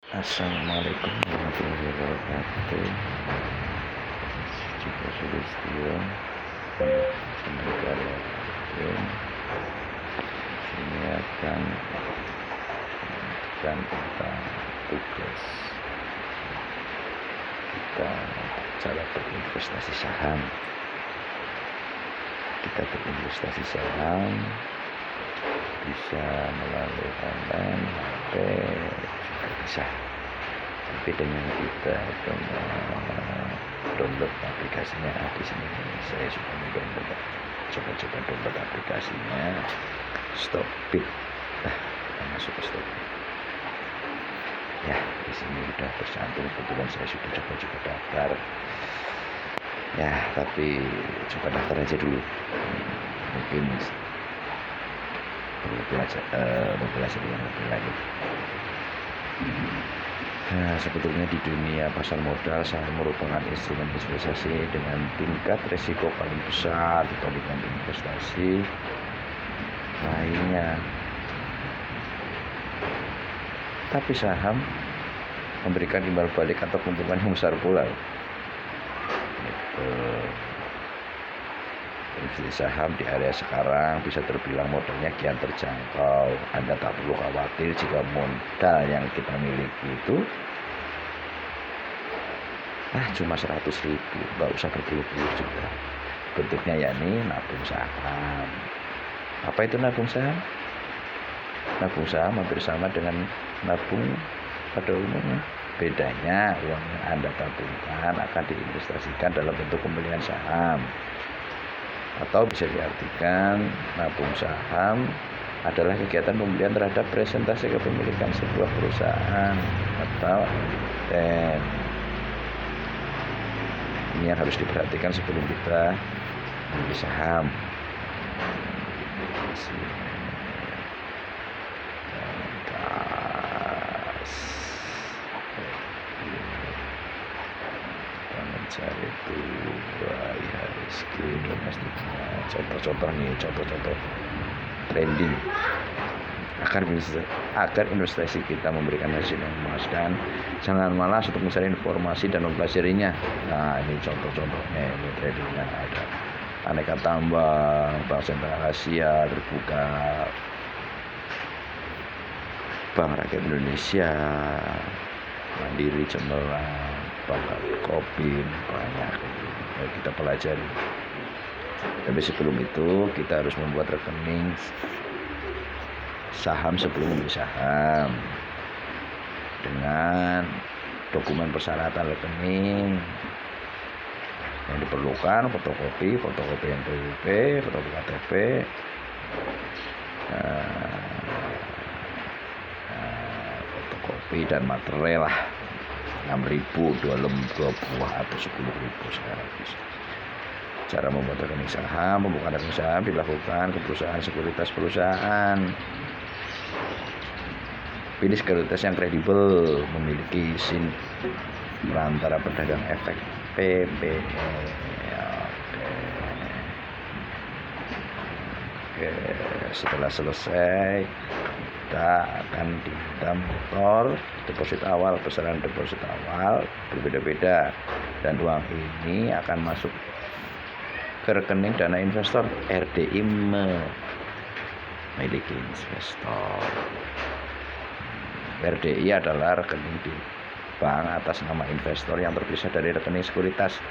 Assalamualaikum warahmatullahi wabarakatuh. Juga Sulistyo Semoga Latin Sini akan tentang tugas kita cara berinvestasi saham. Kita berinvestasi saham bisa melalui online, HP juga bisa. Tapi dengan kita download aplikasinya di sini, saya sudah coba download aplikasinya Stopbit. Kita masuk ke Stopbit. Ya, di sini sudah tercantum. Kebetulan saya sudah coba daftar. Ya, tapi coba daftar aja dulu. Mungkin perlu belajar yang lebih lanjut. Nah, sebetulnya di dunia pasar modal saham merupakan instrumen investasi dengan tingkat risiko paling besar dibandingkan investasi lainnya. Tapi saham memberikan imbal balik atau keuntungan yang besar pula. Investasi saham di area sekarang bisa terbilang modalnya kian terjangkau. Anda tak perlu khawatir jika modal yang kita miliki itu cuma 100.000, nggak usah berpuluh-puluh juga. Bentuknya yakni nabung saham. Apa itu nabung saham? Nabung saham hampir sama dengan nabung pada umumnya. Bedanya uang yang Anda tabungkan akan diinvestasikan dalam bentuk pembelian saham. Atau bisa diartikan nabung saham adalah kegiatan pembelian terhadap presentasi kepemilikan sebuah perusahaan atau emiten. Ini yang harus diperhatikan sebelum kita membeli saham. Mencari IHSG domestiknya. Contoh-contoh trending agar investasi kita memberikan hasil yang memuaskan. Jangan malas untuk mencari informasi dan mempelajarinya. Nah, ini contoh-contohnya. Ini tradingnya ada aneka tambang, Bank Sentral Asia terbuka, Bank Rakyat Indonesia, Mandiri, Cemerlang, Bank Kopin, banyak yang kita pelajari. Tapi sebelum itu kita harus membuat rekening saham sebelum membeli saham dengan dokumen persyaratan rekening yang diperlukan: fotokopi NPWP, fotokopi KTP, fotokopi dan materai lah 6.000, 2 buah atau 10.000 sekarang bisa. Cara membuat rekening saham. Pembukaan rekening saham dilakukan ke perusahaan sekuritas perusahaan. Pilih sekuritas yang kredibel, memiliki izin perantara pedagang efek PPE. Oke. Setelah selesai kita akan diminta motor deposit awal. Besaran deposit awal berbeda-beda dan uang ini akan masuk ke rekening dana investor. RDI memiliki investor. RDI adalah rekening di bank atas nama investor yang terpisah dari rekening sekuritas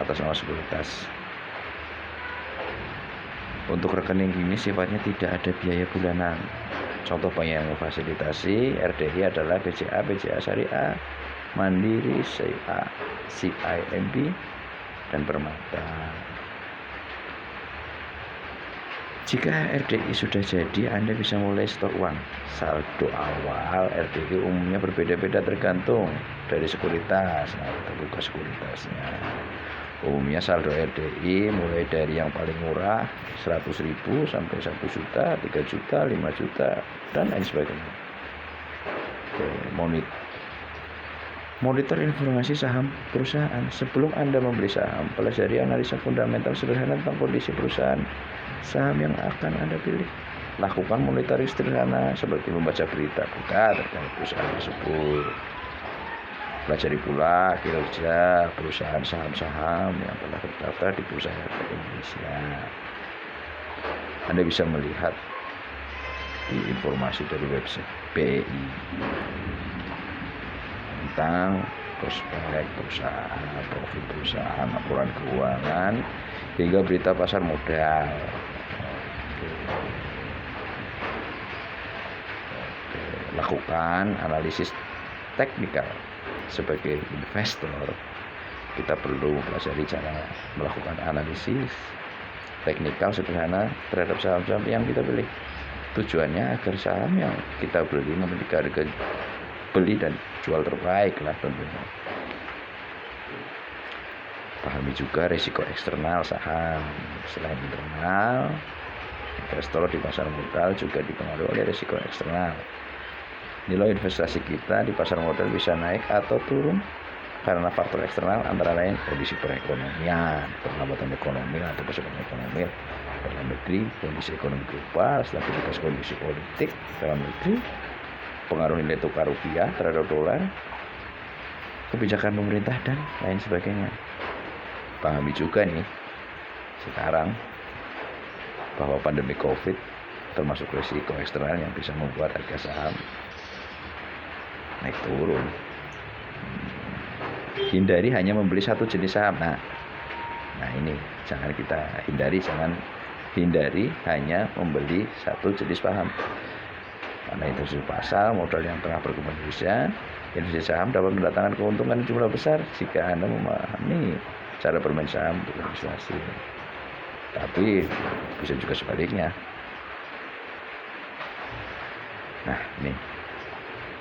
atas nama sekuritas. Untuk rekening ini sifatnya tidak ada biaya bulanan. Contoh bank yang memfasilitasi RDI adalah BCA Syariah, Mandiri, CIMB, dan Permata. Jika RDI sudah jadi, Anda bisa mulai setor uang. Saldo awal RDI umumnya berbeda-beda tergantung dari sekuritas. Nah, kita buka sekuritasnya. Umumnya saldo RDI mulai dari yang paling murah 100.000 sampai 1 juta, 3 juta, 5 juta, dan lain sebagainya. Oke, monitor informasi saham perusahaan. Sebelum Anda membeli saham, pelajari analisa fundamental sederhana tentang kondisi perusahaan saham yang akan Anda pilih. Lakukan monitoring sederhana seperti membaca berita terkait perusahaan tersebut. Pelajari pula kinerja perusahaan saham-saham yang telah terdaftar di Bursa Efek Indonesia. Anda bisa melihat di informasi dari website BEI tentang prospek perusahaan, profil perusahaan, laporan keuangan, hingga berita pasar modal. Lakukan analisis teknikal. Sebagai investor, kita perlu pelajari cara melakukan analisis teknikal sederhana terhadap saham-saham yang kita beli. Tujuannya agar saham yang kita beli memiliki harga beli dan jual terbaik lah tentunya. Pahami juga risiko eksternal saham. Selain internal, investor di pasar modal juga dipengaruhi oleh risiko eksternal. Nilai investasi kita di pasar modal bisa naik atau turun karena faktor eksternal antara lain kondisi perekonomian, perlambatan ekonomi atau percepatan ekonomi dalam negeri, kondisi ekonomi global, stabilitas kondisi politik dalam negeri, pengaruh nilai tukar rupiah terhadap dolar, kebijakan pemerintah dan lain sebagainya. Pahami juga nih sekarang bahwa pandemi COVID termasuk risiko eksternal yang bisa membuat harga saham naik turun. Hindari hanya membeli satu jenis saham. Nah ini jangan hindari hanya membeli satu jenis saham. Karena itu pasar modal yang tengah berkembang di Indonesia, investasi saham dapat mendatangkan keuntungan jumlah besar jika Anda memahami cara bermain saham untuk investasi. Tapi bisa juga sebaliknya. Nah ini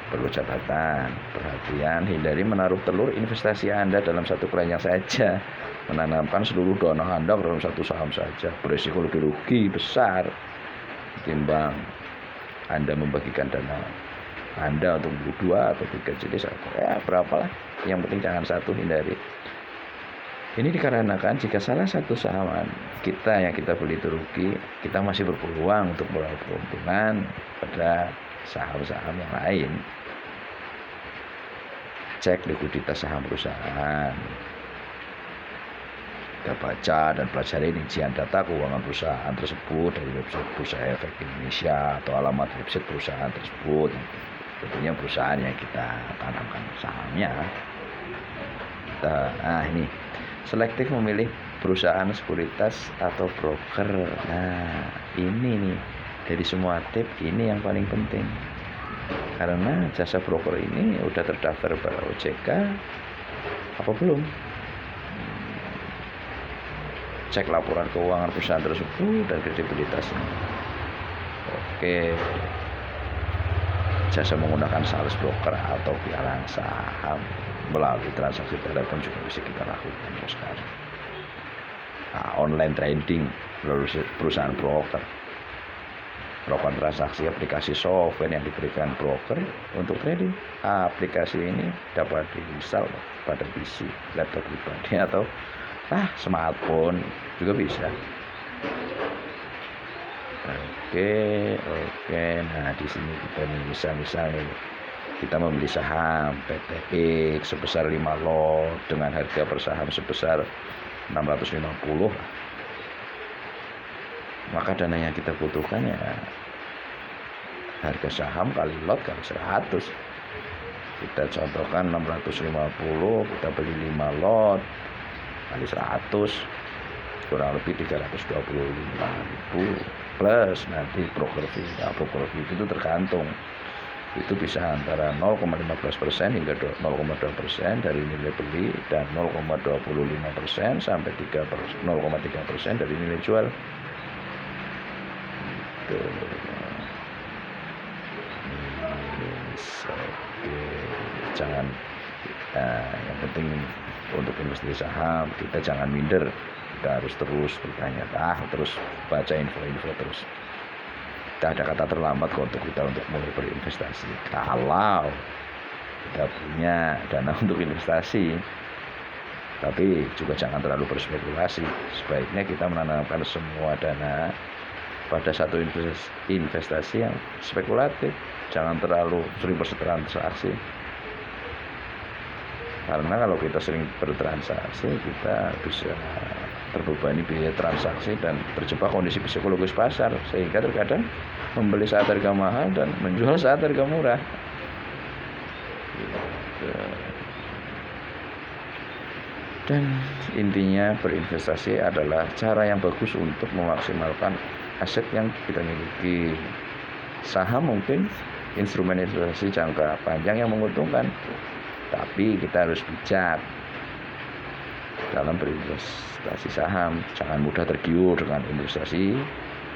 perlu catatan, perhatian, hindari menaruh telur investasi Anda dalam satu keranjang saja. Menanamkan seluruh dana Anda dalam satu saham saja berisiko lebih rugi besar ketimbang Anda membagikan dana Anda untuk beli 2 atau 3 jenis berapalah. Yang penting jangan satu, hindari. Ini dikarenakan jika salah satu saham kita yang kita beli itu rugi, kita masih berpeluang untuk meraup keuntungan pada saham-saham yang lain. Cek likuiditas saham perusahaan. Kita baca dan pelajari rincian data keuangan perusahaan tersebut dari website Bursa Efek Indonesia atau alamat website perusahaan tersebut. Tentunya perusahaan yang kita tanamkan sahamnya. Ini selektif memilih perusahaan sekuritas atau broker. Nah ini nih, dari semua tip ini yang paling penting, karena jasa broker ini udah terdaftar pada OJK apa belum. Cek laporan keuangan perusahaan tersebut dan kredibilitasnya. Oke, jasa menggunakan sales broker atau pialang saham melalui transaksi telepon juga bisa kita lakukan sekarang. Online trading melalui perusahaan broker, melakukan transaksi aplikasi software yang diberikan broker untuk trading. Aplikasi ini dapat diinstal pada PC, laptop pribadi atau smartphone juga bisa. Oke. Nah di sini kita misalnya kita membeli saham PTX sebesar 5 lot dengan harga per saham sebesar 650. Maka dana yang kita butuhkan ya harga saham kali lot kali 100. Kita contohkan 650, kita beli 5 lot kali 100 kurang lebih 325.000 plus nanti broker fee. Broker fee itu tergantung, itu bisa antara 0,15% hingga 0,2% dari nilai beli dan 0,25% sampai 0,3% dari nilai jual. Jangan yang penting untuk investasi saham kita jangan minder, kita harus terus bertanya, terus baca info-info terus. Tidak ada kata terlambat untuk kita untuk mulai berinvestasi kalau kita punya dana untuk investasi. Tapi juga jangan terlalu berspekulasi. Sebaiknya kita menanamkan semua dana pada satu investasi yang spekulatif. Jangan terlalu sering bersetransaksi. Karena kalau kita sering bertransaksi, kita bisa terbebani biaya transaksi dan terjebak kondisi psikologis pasar, sehingga terkadang membeli saat harga mahal dan menjual saat harga murah. Dan intinya berinvestasi adalah cara yang bagus untuk memaksimalkan aset yang kita miliki. Saham mungkin instrumen investasi jangka panjang yang menguntungkan, tapi kita harus bijak dalam berinvestasi saham. Jangan mudah tergiur dengan investasi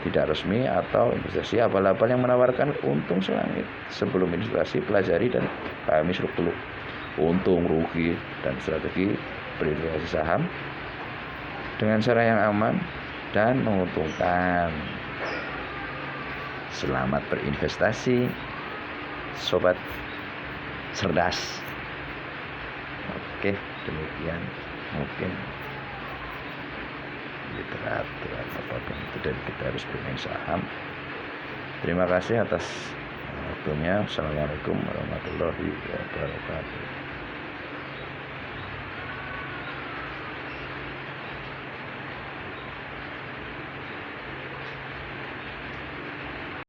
tidak resmi atau investasi abal-abal yang menawarkan untung selangit. Sebelum investasi, pelajari dan pahami seluk-beluk untung, rugi, dan strategi berinvestasi saham dengan cara yang aman dan menguntungkan. Selamat berinvestasi, sobat cerdas. Oke, demikian mungkin literatur apapun itu, dan kita harus bermain saham. Terima kasih atas waktunya. Assalamualaikum warahmatullahi wabarakatuh.